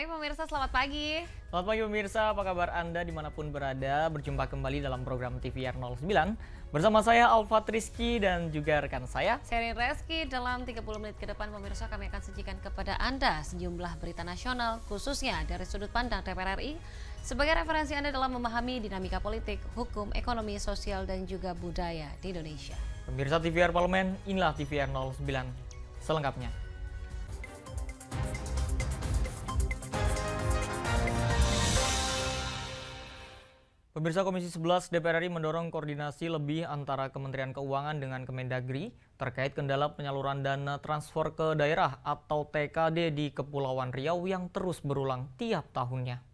Hai pemirsa, selamat pagi. Selamat pagi pemirsa, apa kabar Anda dimanapun berada? Berjumpa kembali dalam program TVR 09 bersama saya Alfat Rizky dan juga rekan saya. Sherin Reski, dalam 30 menit ke depan pemirsa kami akan sajikan kepada Anda sejumlah berita nasional khususnya dari sudut pandang DPR RI sebagai referensi Anda dalam memahami dinamika politik, hukum, ekonomi, sosial, dan juga budaya di Indonesia. Pemirsa TVR Parlemen, inilah TVR 09 selengkapnya. Pemirsa, Komisi 11 DPR RI mendorong koordinasi lebih antara Kementerian Keuangan dengan Kemendagri terkait kendala penyaluran dana transfer ke daerah atau TKD di Kepulauan Riau yang terus berulang tiap tahunnya.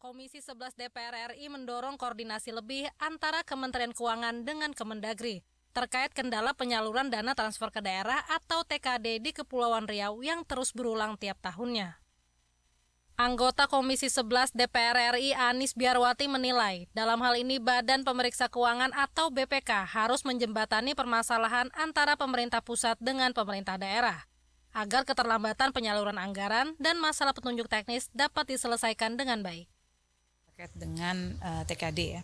Komisi 11 DPR RI mendorong koordinasi lebih antara Kementerian Keuangan dengan Kemendagri terkait kendala penyaluran dana transfer ke daerah atau TKD di Kepulauan Riau yang terus berulang tiap tahunnya. Anggota Komisi 11 DPR RI Anis Biarwati menilai, dalam hal ini Badan Pemeriksa Keuangan atau BPK harus menjembatani permasalahan antara pemerintah pusat dengan pemerintah daerah, agar keterlambatan penyaluran anggaran dan masalah petunjuk teknis dapat diselesaikan dengan baik. Terkait dengan TKD ya,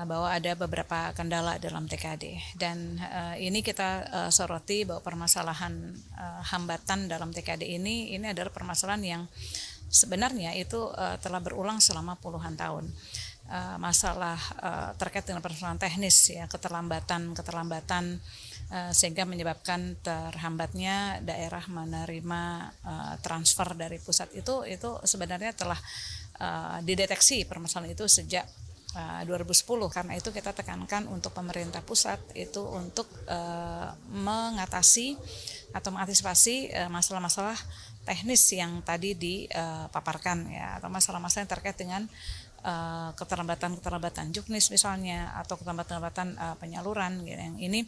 bahwa ada beberapa kendala dalam TKD dan ini kita soroti bahwa permasalahan hambatan dalam TKD ini adalah permasalahan yang sebenarnya itu telah berulang selama puluhan tahun. Masalah terkait dengan permasalahan teknis ya, keterlambatan sehingga menyebabkan terhambatnya daerah menerima transfer dari pusat itu sebenarnya telah dideteksi permasalahan itu sejak 2010. Karena itu kita tekankan untuk pemerintah pusat itu untuk mengatasi atau mengantisipasi masalah-masalah teknis yang tadi dipaparkan ya, atau masalah-masalah yang terkait dengan keterlambatan juknis misalnya atau keterlambatan penyaluran gitu. Yang ini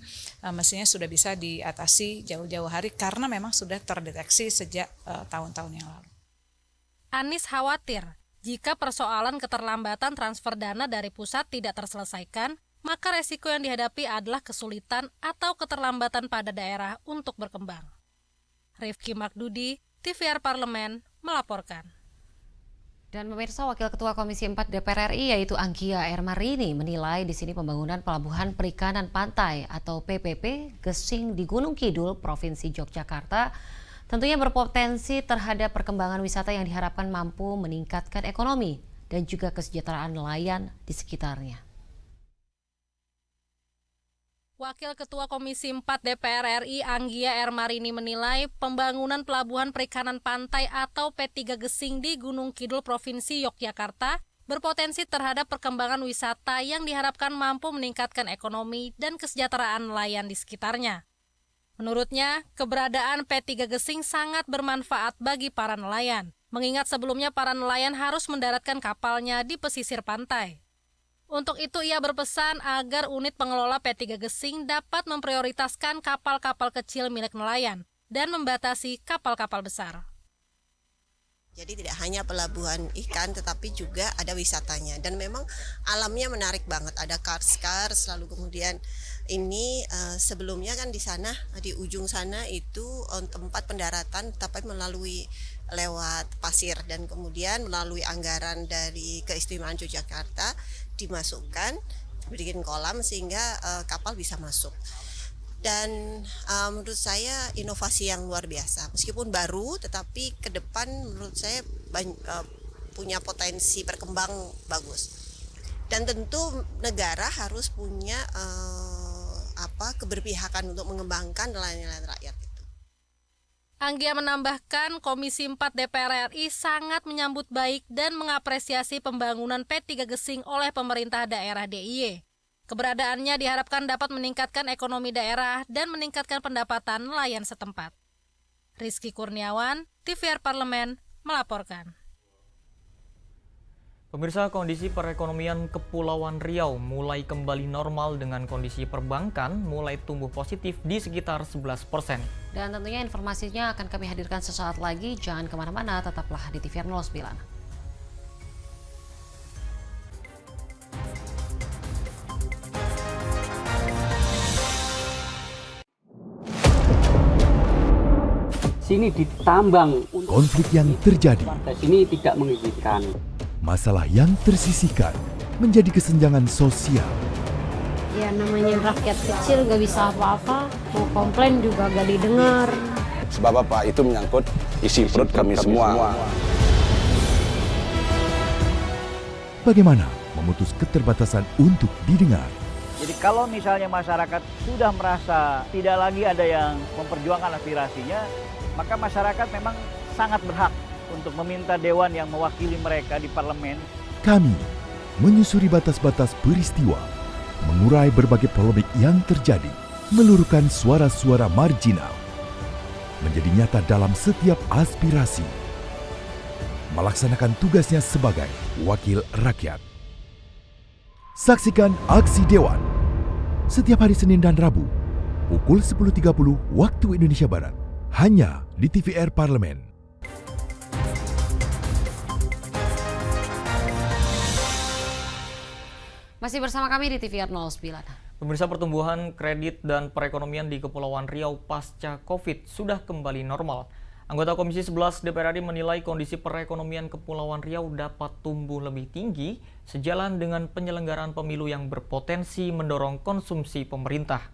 mestinya sudah bisa diatasi jauh-jauh hari karena memang sudah terdeteksi sejak tahun-tahun yang lalu. Anis khawatir jika persoalan keterlambatan transfer dana dari pusat tidak terselesaikan, maka resiko yang dihadapi adalah kesulitan atau keterlambatan pada daerah untuk berkembang. Rifki Makdudi, TVR Parlemen, melaporkan. Dan pemirsa, Wakil Ketua Komisi 4 DPR RI yaitu Anggia Ermarini menilai di sini pembangunan Pelabuhan Perikanan Pantai atau PPP Gesing di Gunung Kidul, Provinsi Yogyakarta tentunya berpotensi terhadap perkembangan wisata yang diharapkan mampu meningkatkan ekonomi dan juga kesejahteraan nelayan di sekitarnya. Wakil Ketua Komisi 4 DPR RI Anggia Ermarini menilai pembangunan Pelabuhan Perikanan Pantai atau P3 Gesing di Gunung Kidul Provinsi Yogyakarta berpotensi terhadap perkembangan wisata yang diharapkan mampu meningkatkan ekonomi dan kesejahteraan nelayan di sekitarnya. Menurutnya, keberadaan P3 Gesing sangat bermanfaat bagi para nelayan, mengingat sebelumnya para nelayan harus mendaratkan kapalnya di pesisir pantai. Untuk itu ia berpesan agar unit pengelola P3 Gesing dapat memprioritaskan kapal-kapal kecil milik nelayan dan membatasi kapal-kapal besar. Jadi tidak hanya pelabuhan ikan tetapi juga ada wisatanya dan memang alamnya menarik banget, ada kars-kars, lalu kemudian ini sebelumnya kan di sana di ujung sana itu tempat pendaratan tapi melalui lewat pasir dan kemudian melalui anggaran dari Keistimewaan Yogyakarta dimasukkan bikin kolam sehingga kapal bisa masuk. Dan menurut saya inovasi yang luar biasa meskipun baru tetapi ke depan menurut saya punya potensi berkembang bagus dan tentu negara harus punya keberpihakan untuk mengembangkan nelayan rakyat itu. Anggia menambahkan Komisi 4 DPR RI sangat menyambut baik dan mengapresiasi pembangunan P3 Gesing oleh pemerintah daerah DIY. Keberadaannya diharapkan dapat meningkatkan ekonomi daerah dan meningkatkan pendapatan nelayan setempat. Rizky Kurniawan, TVR Parlemen, melaporkan. Pemirsa, kondisi perekonomian Kepulauan Riau mulai kembali normal dengan kondisi perbankan mulai tumbuh positif di sekitar 11%. Dan tentunya informasinya akan kami hadirkan sesaat lagi. Jangan kemana-mana, tetaplah di TVR 09. sini ditambang. Konflik yang terjadi, Warga sini tidak mengizinkan. masalah yang tersisihkan menjadi kesenjangan sosial. Ya namanya rakyat kecil gak bisa apa-apa, mau komplain juga gak didengar. Sebab apa? Itu menyangkut isi perut kami semua. Bagaimana memutus keterbatasan untuk didengar? Jadi kalau misalnya masyarakat sudah merasa tidak lagi ada yang memperjuangkan aspirasinya, maka masyarakat memang sangat berhak untuk meminta dewan yang mewakili mereka di parlemen. Kami menyusuri batas-batas peristiwa, mengurai berbagai polemik yang terjadi, meluruhkan suara-suara marginal, menjadi nyata dalam setiap aspirasi, melaksanakan tugasnya sebagai wakil rakyat. Saksikan Aksi Dewan setiap hari Senin dan Rabu pukul 10.30 waktu Indonesia Barat hanya di TVR Parlemen. Masih bersama kami di TVR 09. Pemirsa, pertumbuhan kredit dan perekonomian di Kepulauan Riau pasca Covid sudah kembali normal. Anggota Komisi 11 DPR RI menilai kondisi perekonomian Kepulauan Riau dapat tumbuh lebih tinggi sejalan dengan penyelenggaraan pemilu yang berpotensi mendorong konsumsi pemerintah.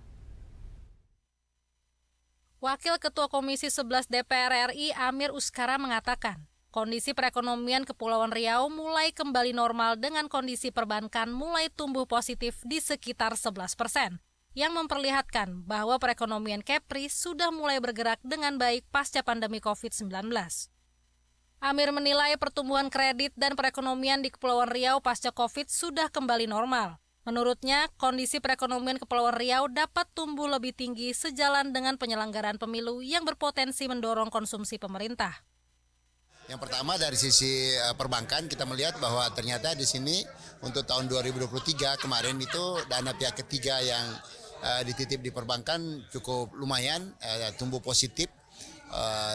Wakil Ketua Komisi 11 DPR RI Amir Uskara mengatakan, kondisi perekonomian Kepulauan Riau mulai kembali normal dengan kondisi perbankan mulai tumbuh positif di sekitar 11%. Yang memperlihatkan bahwa perekonomian Kepri sudah mulai bergerak dengan baik pasca pandemi COVID-19. Amir menilai pertumbuhan kredit dan perekonomian di Kepulauan Riau pasca COVID sudah kembali normal. Menurutnya, kondisi perekonomian Kepulauan Riau dapat tumbuh lebih tinggi sejalan dengan penyelenggaraan pemilu yang berpotensi mendorong konsumsi pemerintah. Yang pertama dari sisi perbankan kita melihat bahwa ternyata di sini untuk tahun 2023 kemarin itu dana pihak ketiga yang dititip di perbankan cukup lumayan tumbuh positif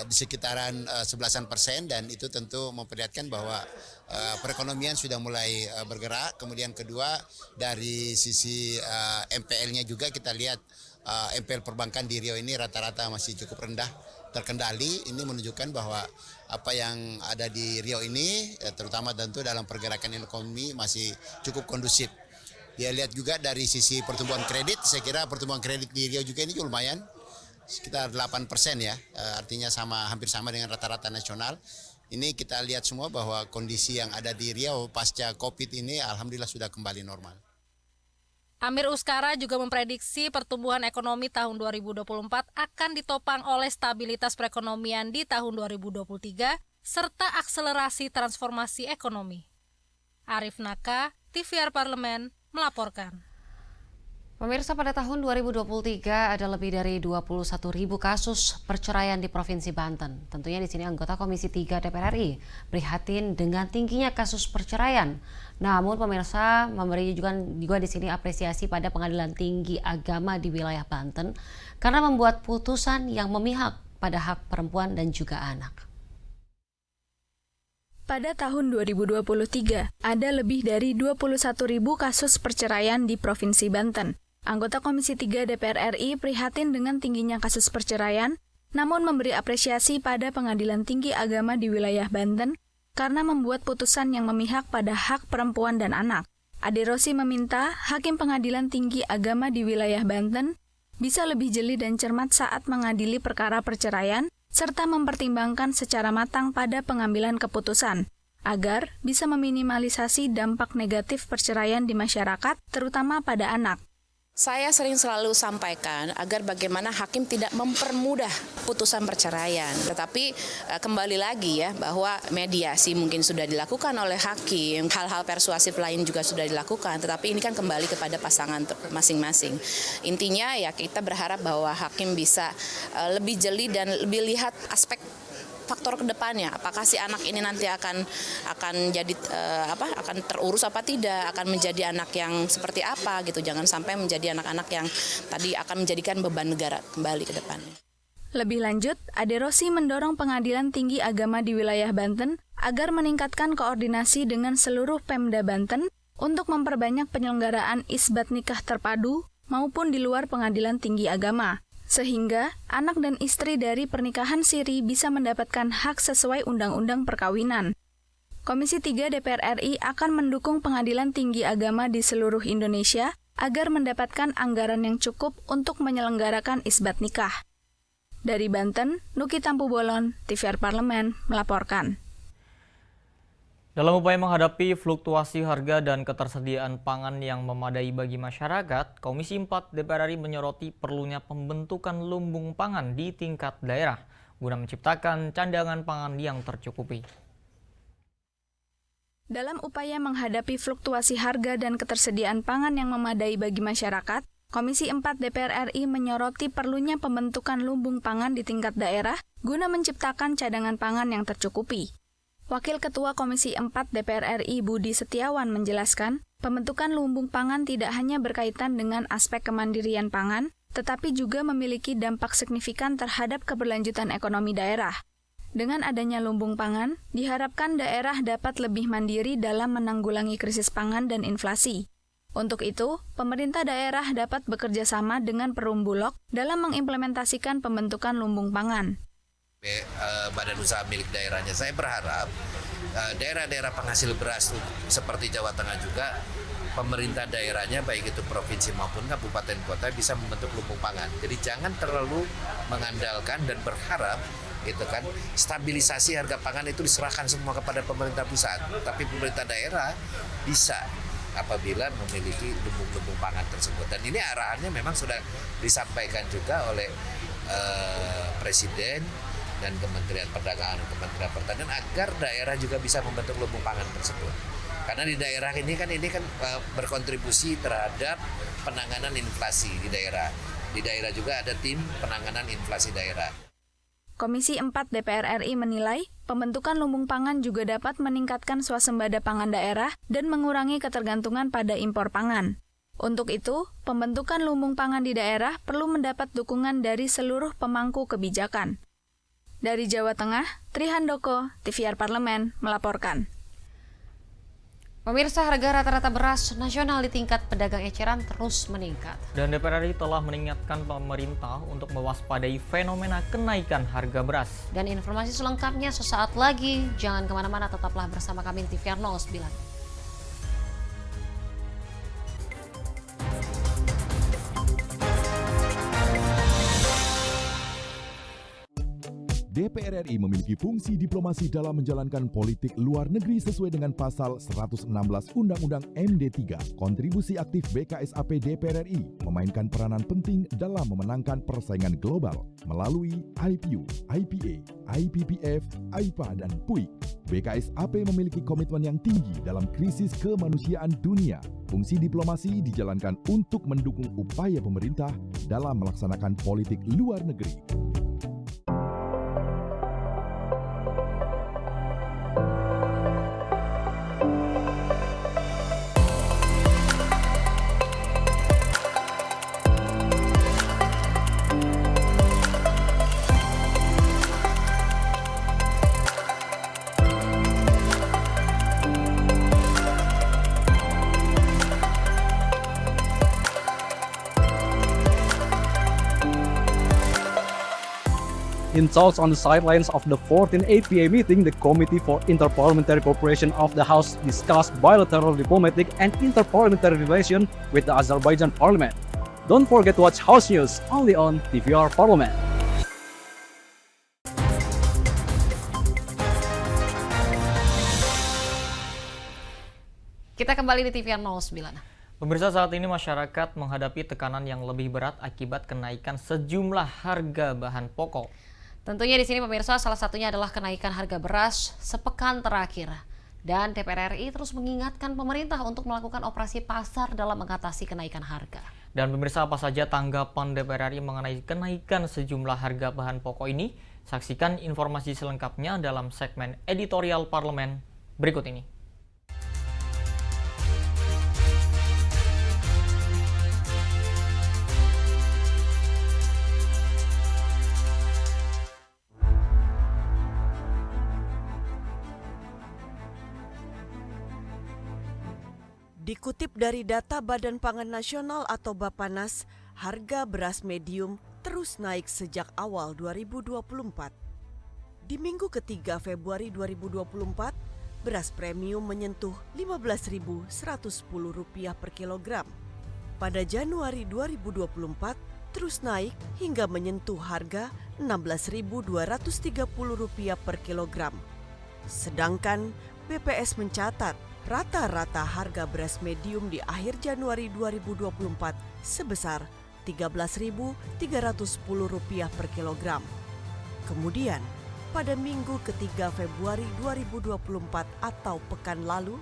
di sekitaran 11% dan itu tentu memperlihatkan bahwa perekonomian sudah mulai bergerak. Kemudian kedua dari sisi MPL-nya juga kita lihat MPL perbankan di Riau ini rata-rata masih cukup rendah terkendali. Ini menunjukkan bahwa apa yang ada di Riau ini terutama tentu dalam pergerakan ekonomi masih cukup kondusif. Dia lihat juga dari sisi pertumbuhan kredit, saya kira pertumbuhan kredit di Riau juga ini juga lumayan, sekitar 8% ya, artinya hampir sama dengan rata-rata nasional. Ini kita lihat semua bahwa kondisi yang ada di Riau pasca COVID ini alhamdulillah sudah kembali normal. Amir Uskara juga memprediksi pertumbuhan ekonomi tahun 2024 akan ditopang oleh stabilitas perekonomian di tahun 2023 serta akselerasi transformasi ekonomi. Arif Naka, TVR Parlemen, melaporkan. Pemirsa, pada tahun 2023 ada lebih dari 21.000 kasus perceraian di Provinsi Banten. Tentunya di sini anggota Komisi 3 DPR RI prihatin dengan tingginya kasus perceraian. Namun pemirsa memberi juga di sini apresiasi pada Pengadilan Tinggi Agama di wilayah Banten karena membuat putusan yang memihak pada hak perempuan dan juga anak. Pada tahun 2023, ada lebih dari 21.000 kasus perceraian di Provinsi Banten. Anggota Komisi 3 DPR RI prihatin dengan tingginya kasus perceraian, namun memberi apresiasi pada Pengadilan Tinggi Agama di wilayah Banten karena membuat putusan yang memihak pada hak perempuan dan anak. Ade Rosi meminta Hakim Pengadilan Tinggi Agama di wilayah Banten bisa lebih jeli dan cermat saat mengadili perkara perceraian, serta mempertimbangkan secara matang pada pengambilan keputusan, agar bisa meminimalisasi dampak negatif perceraian di masyarakat, terutama pada anak. Saya selalu sampaikan agar bagaimana hakim tidak mempermudah putusan perceraian. Tetapi kembali lagi ya, bahwa mediasi mungkin sudah dilakukan oleh hakim, hal-hal persuasif lain juga sudah dilakukan, tetapi ini kan kembali kepada pasangan masing-masing. Intinya ya kita berharap bahwa hakim bisa lebih jeli dan lebih lihat aspek faktor kedepannya, apakah si anak ini nanti akan jadi akan terurus apa tidak, akan menjadi anak yang seperti apa gitu, jangan sampai menjadi anak-anak yang tadi akan menjadikan beban negara kembali ke depannya. Lebih lanjut, Ade Rosi mendorong Pengadilan Tinggi Agama di wilayah Banten agar meningkatkan koordinasi dengan seluruh Pemda Banten untuk memperbanyak penyelenggaraan isbat nikah terpadu maupun di luar Pengadilan Tinggi Agama. sehingga anak dan istri dari pernikahan siri bisa mendapatkan hak sesuai Undang-Undang Perkawinan. Komisi 3 DPR RI akan mendukung Pengadilan Tinggi Agama di seluruh Indonesia agar mendapatkan anggaran yang cukup untuk menyelenggarakan isbat nikah. Dari Banten, Nuki Tampu-Bolon, TVR Parlemen, melaporkan. Dalam upaya menghadapi fluktuasi harga dan ketersediaan pangan yang memadai bagi masyarakat, Komisi 4 DPR RI menyoroti perlunya pembentukan lumbung pangan di tingkat daerah guna menciptakan cadangan pangan yang tercukupi. Dalam upaya menghadapi fluktuasi harga dan ketersediaan pangan yang memadai bagi masyarakat, Komisi 4 DPR RI menyoroti perlunya pembentukan lumbung pangan di tingkat daerah guna menciptakan cadangan pangan yang tercukupi. Wakil Ketua Komisi 4 DPR RI Budi Setiawan menjelaskan, pembentukan lumbung pangan tidak hanya berkaitan dengan aspek kemandirian pangan, tetapi juga memiliki dampak signifikan terhadap keberlanjutan ekonomi daerah. Dengan adanya lumbung pangan, diharapkan daerah dapat lebih mandiri dalam menanggulangi krisis pangan dan inflasi. Untuk itu, pemerintah daerah dapat bekerja sama dengan Perum Bulog dalam mengimplementasikan pembentukan lumbung pangan. Badan usaha milik daerahnya. Saya berharap daerah-daerah penghasil beras seperti Jawa Tengah juga pemerintah daerahnya baik itu provinsi maupun kabupaten kota bisa membentuk lumbung pangan. Jadi jangan terlalu mengandalkan dan berharap gitu kan stabilisasi harga pangan itu diserahkan semua kepada pemerintah pusat. Tapi pemerintah daerah bisa apabila memiliki lumbung-lumbung pangan tersebut. Dan ini arahannya memang sudah disampaikan juga oleh Presiden dan Kementerian Perdagangan dan Kementerian Pertanian agar daerah juga bisa membentuk lumbung pangan tersebut. Karena di daerah ini kan berkontribusi terhadap penanganan inflasi di daerah. Di daerah juga ada tim penanganan inflasi daerah. Komisi 4 DPR RI menilai pembentukan lumbung pangan juga dapat meningkatkan swasembada pangan daerah dan mengurangi ketergantungan pada impor pangan. Untuk itu, pembentukan lumbung pangan di daerah perlu mendapat dukungan dari seluruh pemangku kebijakan. Dari Jawa Tengah, Trihandoko, TVR Parlemen, melaporkan. Pemirsa, harga rata-rata beras nasional di tingkat pedagang eceran terus meningkat. Dan DPR RI telah mengingatkan pemerintah untuk mewaspadai fenomena kenaikan harga beras. Dan informasi selengkapnya sesaat lagi. Jangan kemana-mana, tetaplah bersama kami di TVR 09. DPR RI memiliki fungsi diplomasi dalam menjalankan politik luar negeri sesuai dengan pasal 116 Undang-Undang MD3. Kontribusi aktif BKSAP DPR RI memainkan peranan penting dalam memenangkan persaingan global melalui IPU, IPA, IPPF, AIPA, dan PUIK. BKSAP memiliki komitmen yang tinggi dalam krisis kemanusiaan dunia. Fungsi diplomasi dijalankan untuk mendukung upaya pemerintah dalam melaksanakan politik luar negeri. In talks on the sidelines of the 14th APA meeting, the Committee for Interparliamentary Cooperation of the House discussed bilateral diplomatic and interparliamentary relations with the Azerbaijan Parliament. Don't forget to watch House News only on TVR Parliament. Kita kembali di TVR 09. Pemirsa, saat ini masyarakat menghadapi tekanan yang lebih berat akibat kenaikan sejumlah harga bahan pokok. Tentunya di sini pemirsa, salah satunya adalah kenaikan harga beras sepekan terakhir. Dan DPR RI terus mengingatkan pemerintah untuk melakukan operasi pasar dalam mengatasi kenaikan harga. Dan pemirsa, apa saja tanggapan DPR RI mengenai kenaikan sejumlah harga bahan pokok ini? Saksikan informasi selengkapnya dalam segmen editorial parlemen berikut ini. Dikutip dari data Badan Pangan Nasional atau Bappenas, harga beras medium terus naik sejak awal 2024. Di minggu ketiga Februari 2024, beras premium menyentuh Rp15.110 per kilogram. Pada Januari 2024, terus naik hingga menyentuh harga Rp16.230 per kilogram. Sedangkan BPS mencatat rata-rata harga beras medium di akhir Januari 2024 sebesar Rp13.310 per kilogram. Kemudian, pada minggu ketiga Februari 2024 atau pekan lalu,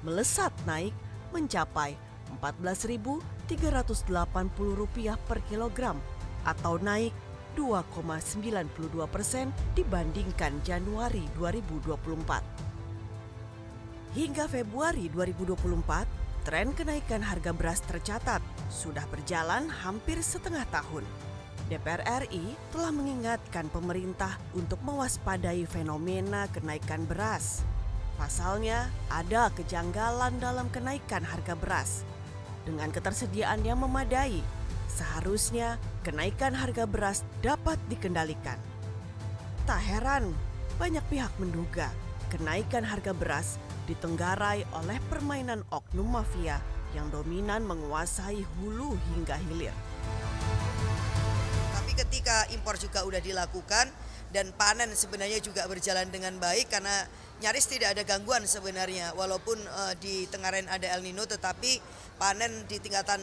melesat naik mencapai Rp14.380 per kilogram atau naik 2,92% dibandingkan Januari 2024. Hingga Februari 2024, tren kenaikan harga beras tercatat sudah berjalan hampir setengah tahun. DPR RI telah mengingatkan pemerintah untuk mewaspadai fenomena kenaikan beras. Pasalnya, ada kejanggalan dalam kenaikan harga beras. Dengan ketersediaan yang memadai, seharusnya kenaikan harga beras dapat dikendalikan. Tak heran, banyak pihak menduga kenaikan harga beras ditenggarai oleh permainan oknum mafia yang dominan menguasai hulu hingga hilir. Tapi ketika impor juga udah dilakukan dan panen sebenarnya juga berjalan dengan baik karena nyaris tidak ada gangguan sebenarnya. Walaupun di Tenggarai ada El Nino, tetapi panen di tingkatan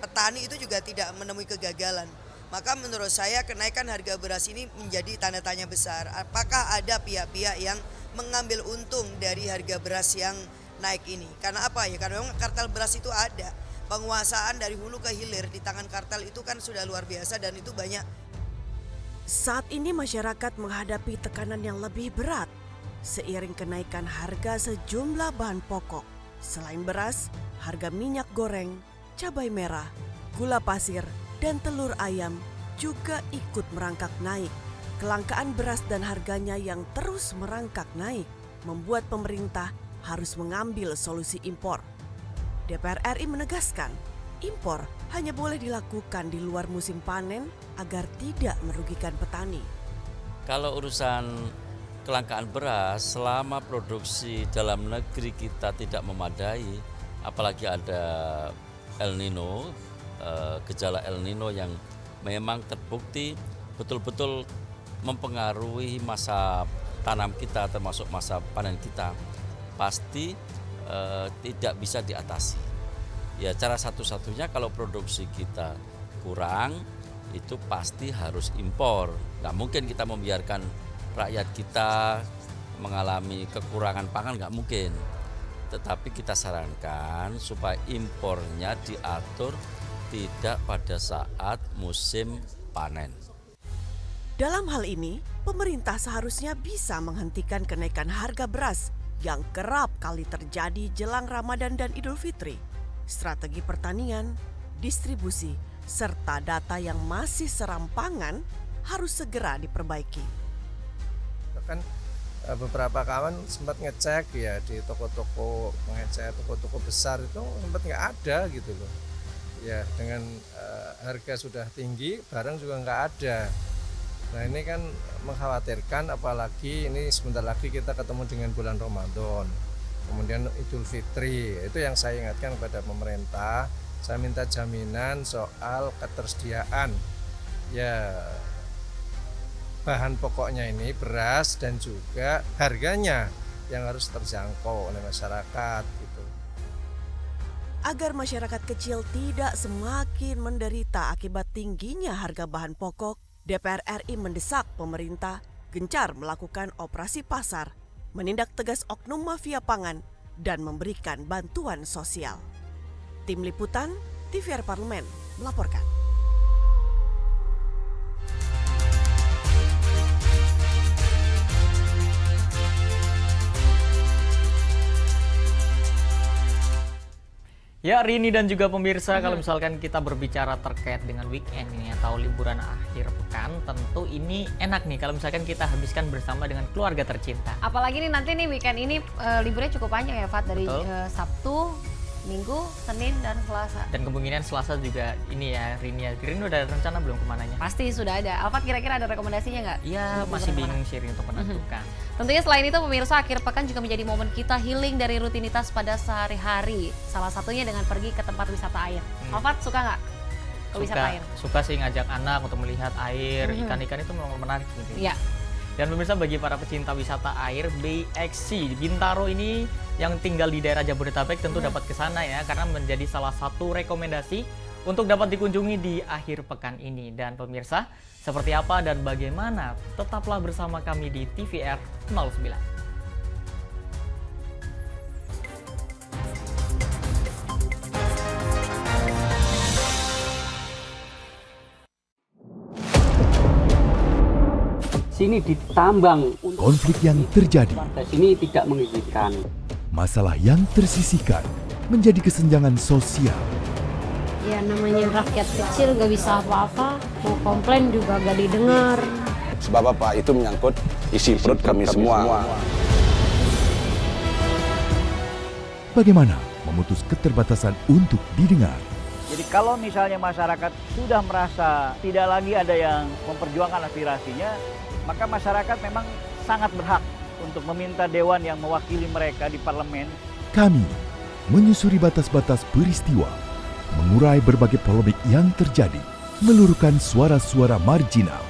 petani itu juga tidak menemui kegagalan. Maka menurut saya kenaikan harga beras ini menjadi tanda tanya besar. Apakah ada pihak-pihak yang mengambil untung dari harga beras yang naik ini? Karena apa ya? Karena memang kartel beras itu ada. Penguasaan dari hulu ke hilir di tangan kartel itu kan sudah luar biasa dan itu banyak. Saat ini masyarakat menghadapi tekanan yang lebih berat seiring kenaikan harga sejumlah bahan pokok. Selain beras, harga minyak goreng, cabai merah, gula pasir, dan telur ayam juga ikut merangkak naik. Kelangkaan beras dan harganya yang terus merangkak naik membuat pemerintah harus mengambil solusi impor. DPR RI menegaskan, impor hanya boleh dilakukan di luar musim panen agar tidak merugikan petani. Kalau urusan kelangkaan beras, selama produksi dalam negeri kita tidak memadai, apalagi ada El Nino, gejala El Nino yang memang terbukti betul-betul mempengaruhi masa tanam kita termasuk masa panen kita, pasti tidak bisa diatasi. Ya, cara satu-satunya kalau produksi kita kurang itu pasti harus impor. Nggak mungkin kita membiarkan rakyat kita mengalami kekurangan pangan, nggak mungkin. Tetapi kita sarankan supaya impornya diatur tidak pada saat musim panen. Dalam hal ini, pemerintah seharusnya bisa menghentikan kenaikan harga beras yang kerap kali terjadi jelang Ramadan dan Idul Fitri. Strategi pertanian, distribusi, serta data yang masih serampangan harus segera diperbaiki. Kan beberapa kawan sempat ngecek ya di toko-toko, mengecek toko-toko besar itu sempat nggak ada gitu loh. Ya dengan harga sudah tinggi, barang juga nggak ada. Nah ini kan mengkhawatirkan, apalagi ini sebentar lagi kita ketemu dengan bulan Ramadan, kemudian Idul Fitri. Itu yang saya ingatkan kepada pemerintah. Saya minta jaminan soal ketersediaan ya bahan pokoknya ini, beras, dan juga harganya yang harus terjangkau oleh masyarakat gitu. Agar masyarakat kecil tidak semakin menderita akibat tingginya harga bahan pokok, DPR RI mendesak pemerintah gencar melakukan operasi pasar, menindak tegas oknum mafia pangan, dan memberikan bantuan sosial. Tim Liputan TVR Parlemen melaporkan. Ya, Rini dan juga pemirsa, kalau misalkan kita berbicara terkait dengan weekend ini atau liburan akhir pekan, tentu ini enak nih kalau misalkan kita habiskan bersama dengan keluarga tercinta. Apalagi nih nanti nih weekend ini liburnya cukup panjang ya, Fat, dari Sabtu Minggu, Senin, dan Selasa. Dan kemungkinan Selasa juga ini ya, Rini ya. Rini udah ada rencana belum kemananya? Pasti sudah ada. Alfat kira-kira ada rekomendasinya nggak? Iya, masih bingung sih Rini untuk menentukan. Tentunya selain itu pemirsa, akhir pekan juga menjadi momen kita healing dari rutinitas pada sehari-hari. Salah satunya dengan pergi ke tempat wisata air. Alfat suka nggak ke wisata air? Suka sih ngajak anak untuk melihat air, ikan-ikan itu memang menarik gitu. Iya. Dan pemirsa, bagi para pecinta wisata air, BXC Bintaro ini yang tinggal di daerah Jabodetabek tentu dapat ke sana ya, karena menjadi salah satu rekomendasi untuk dapat dikunjungi di akhir pekan ini. Dan pemirsa, seperti apa dan bagaimana? Tetaplah bersama kami di TVR 09. Sini ditambang. Konflik yang terjadi, Partai sini tidak mengizinkan. masalah yang tersisihkan menjadi kesenjangan sosial. Ya namanya rakyat kecil gak bisa apa-apa, mau komplain juga gak didengar. Sebab apa? Itu menyangkut isi perut kami semua. Bagaimana memutus keterbatasan untuk didengar? Jadi kalau misalnya masyarakat sudah merasa tidak lagi ada yang memperjuangkan aspirasinya, maka masyarakat memang sangat berhak untuk meminta dewan yang mewakili mereka di parlemen. Kami menyusuri batas-batas peristiwa, mengurai berbagai polemik yang terjadi, meluruhkan suara-suara marginal,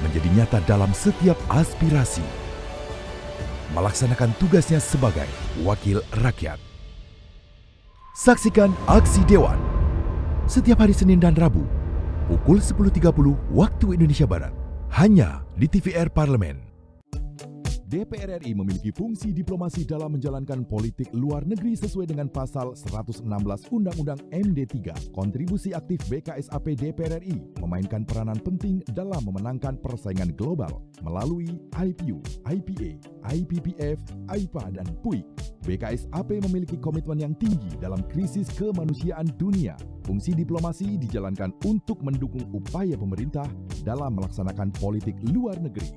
menjadi nyata dalam setiap aspirasi, melaksanakan tugasnya sebagai wakil rakyat. Saksikan Aksi Dewan setiap hari Senin dan Rabu pukul 10.30 waktu Indonesia Barat, hanya di TVR Parlemen. DPR RI memiliki fungsi diplomasi dalam menjalankan politik luar negeri sesuai dengan pasal 116 Undang-Undang MD3. Kontribusi aktif BKSAP DPR RI memainkan peranan penting dalam memenangkan persaingan global melalui IPU, IPA, IPPF, IPA, dan PUIK. BKSAP memiliki komitmen yang tinggi dalam krisis kemanusiaan dunia. Fungsi diplomasi dijalankan untuk mendukung upaya pemerintah dalam melaksanakan politik luar negeri.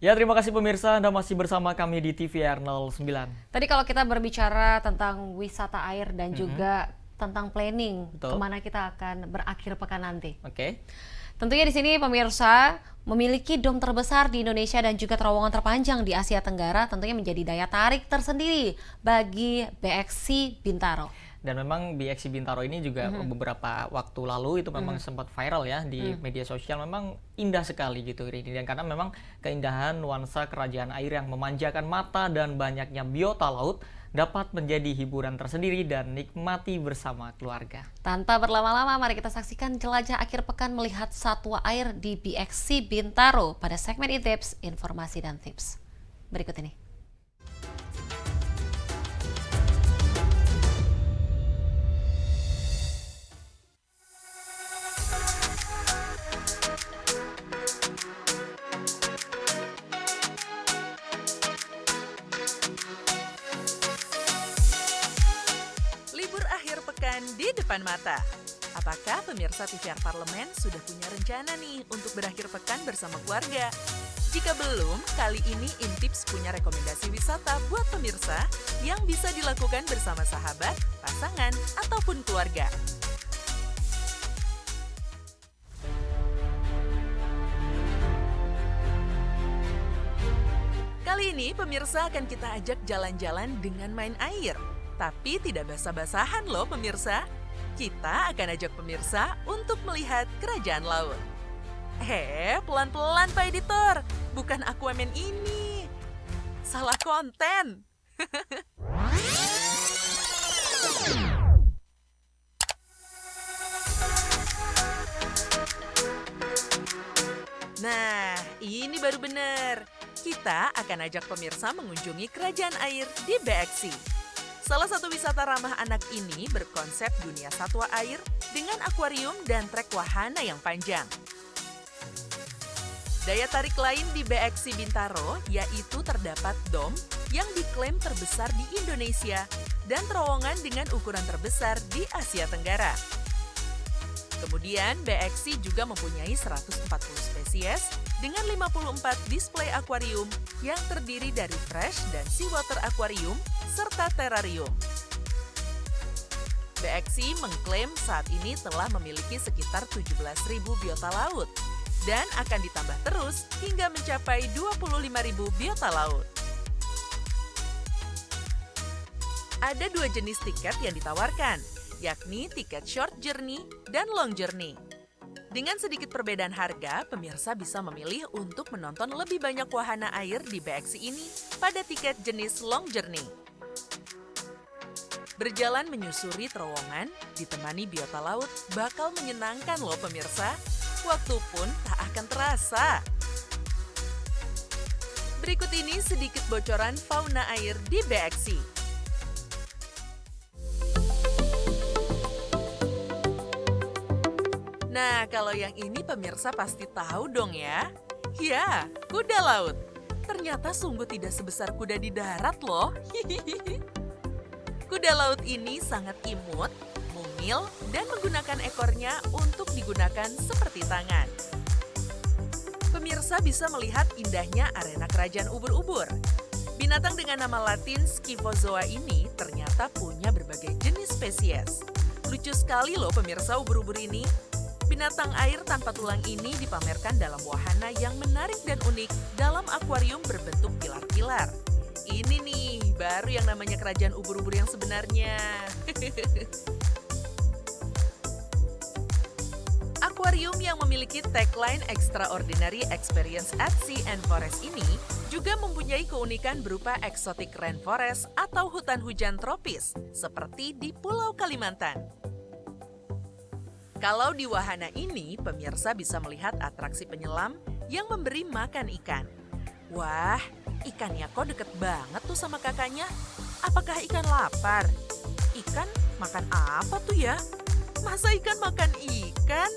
Ya, terima kasih pemirsa, Anda masih bersama kami di TVR 09. Tadi kalau kita berbicara tentang wisata air dan juga tentang planning, kemana kita akan berakhir pekan nanti. Oke. Tentunya di sini pemirsa memiliki dom terbesar di Indonesia dan juga terowongan terpanjang di Asia Tenggara, tentunya menjadi daya tarik tersendiri bagi BXC Bintaro. Dan memang BXC Bintaro ini juga beberapa waktu lalu itu memang sempat viral ya di media sosial. Memang indah sekali gitu Rini. Dan karena memang keindahan nuansa kerajaan air yang memanjakan mata dan banyaknya biota laut dapat menjadi hiburan tersendiri dan nikmati bersama keluarga. Tanpa berlama-lama, mari kita saksikan jelajah akhir pekan melihat satwa air di BXC Bintaro pada segmen Tips, Informasi dan Tips. Berikut ini. Di depan mata. Apakah pemirsa TVR Parlemen sudah punya rencana nih untuk berakhir pekan bersama keluarga? Jika belum, kali ini Intips punya rekomendasi wisata buat pemirsa yang bisa dilakukan bersama sahabat, pasangan, ataupun keluarga. Kali ini pemirsa akan kita ajak jalan-jalan dengan main air. Tapi tidak basah-basahan loh pemirsa. Kita akan ajak pemirsa untuk melihat kerajaan laut. Pelan-pelan Pak Editor. Bukan Aquaman ini. Salah konten. Nah, ini baru benar. Kita akan ajak pemirsa mengunjungi kerajaan air di BXC. Salah satu wisata ramah anak ini berkonsep dunia satwa air dengan akuarium dan trek wahana yang panjang. Daya tarik lain di BXC Bintaro yaitu terdapat dom yang diklaim terbesar di Indonesia dan terowongan dengan ukuran terbesar di Asia Tenggara. Kemudian BXI juga mempunyai 140 spesies dengan 54 display akuarium yang terdiri dari fresh dan seawater aquarium serta terrarium. BXI mengklaim saat ini telah memiliki sekitar 17.000 biota laut dan akan ditambah terus hingga mencapai 25.000 biota laut. Ada 2 jenis tiket yang ditawarkan, yakni tiket short journey dan long journey. Dengan sedikit perbedaan harga, pemirsa bisa memilih untuk menonton lebih banyak wahana air di BXI ini pada tiket jenis long journey. Berjalan menyusuri terowongan, ditemani biota laut, bakal menyenangkan loh pemirsa. Waktu pun tak akan terasa. Berikut ini sedikit bocoran fauna air di BXI. Nah, kalau yang ini pemirsa pasti tahu dong ya. Ya, kuda laut. Ternyata sungguh tidak sebesar kuda di darat loh. Kuda laut ini sangat imut, mungil, dan menggunakan ekornya untuk digunakan seperti tangan. Pemirsa bisa melihat indahnya arena kerajaan ubur-ubur. Binatang dengan nama latin Scyphozoa ini ternyata punya berbagai jenis spesies. Lucu sekali loh pemirsa ubur-ubur ini. Binatang air tanpa tulang ini dipamerkan dalam wahana yang menarik dan unik dalam akuarium berbentuk pilar-pilar. Ini nih, baru yang namanya kerajaan ubur-ubur yang sebenarnya. Akuarium yang memiliki tagline Extraordinary Experience at Sea and Forest ini juga mempunyai keunikan berupa exotic rainforest atau hutan hujan tropis, seperti di Pulau Kalimantan. Kalau di wahana ini, pemirsa bisa melihat atraksi penyelam yang memberi makan ikan. Wah, ikannya kok deket banget tuh sama kakaknya. Apakah ikan lapar? Ikan makan apa tuh ya? Masa ikan makan ikan?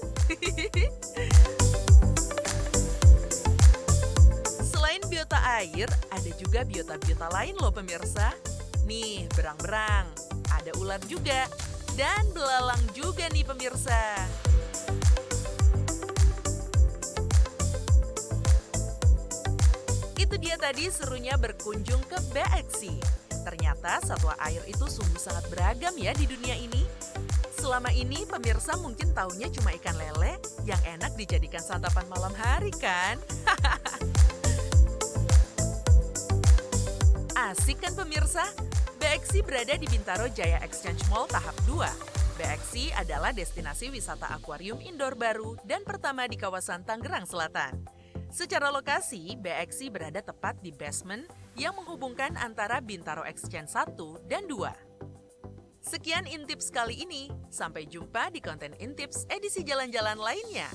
Selain biota air, ada juga biota-biota lain loh pemirsa. Nih, berang-berang. Ada ular juga. Dan belalang juga nih pemirsa. Itu dia tadi serunya berkunjung ke BXI. Ternyata satwa air itu sungguh sangat beragam ya di dunia ini. Selama ini pemirsa mungkin taunya cuma ikan lele yang enak dijadikan santapan malam hari kan? Asik kan pemirsa? BXI berada di Bintaro Jaya Exchange Mall tahap 2. BXI adalah destinasi wisata akuarium indoor baru dan pertama di kawasan Tangerang Selatan. Secara lokasi, BXI berada tepat di basement yang menghubungkan antara Bintaro Exchange 1 dan 2. Sekian Intips kali ini. Sampai jumpa di konten Intips edisi jalan-jalan lainnya.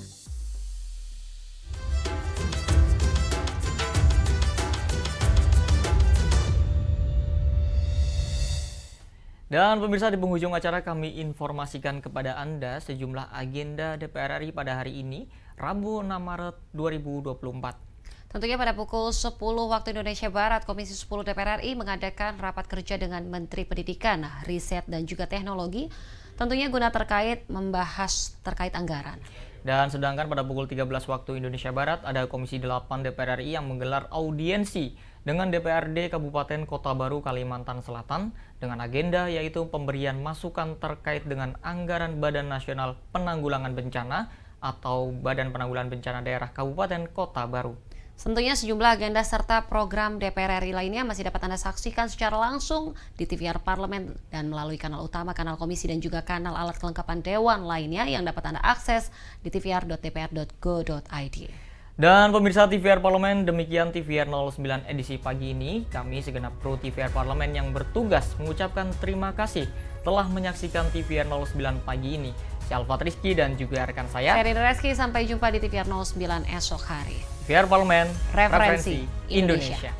Dan pemirsa, di penghujung acara kami informasikan kepada Anda sejumlah agenda DPR RI pada hari ini, Rabu 6 Maret 2024. Tentunya pada pukul 10 waktu Indonesia Barat, Komisi 10 DPR RI mengadakan rapat kerja dengan Menteri Pendidikan, Riset, dan juga Teknologi, tentunya guna membahas terkait anggaran. Dan sedangkan pada pukul 13 waktu Indonesia Barat, ada Komisi 8 DPR RI yang menggelar audiensi dengan DPRD Kabupaten Kota Baru, Kalimantan Selatan, dengan agenda yaitu pemberian masukan terkait dengan anggaran Badan Nasional Penanggulangan Bencana atau Badan Penanggulangan Bencana Daerah Kabupaten Kota Baru. Tentunya sejumlah agenda serta program DPR RI lainnya masih dapat Anda saksikan secara langsung di TVR Parlemen dan melalui kanal utama, kanal komisi, dan juga kanal alat kelengkapan Dewan lainnya yang dapat Anda akses di tvr.dpr.go.id. Dan pemirsa TVR Parlemen, demikian TVR 09 edisi pagi ini. Kami segenap kru TVR Parlemen yang bertugas mengucapkan terima kasih telah menyaksikan TVR 09 pagi ini. Saya Alfat Rizky dan juga rekan saya Rina Reski, sampai jumpa di TVR 09 esok hari. TVR Parlemen, Referensi Indonesia.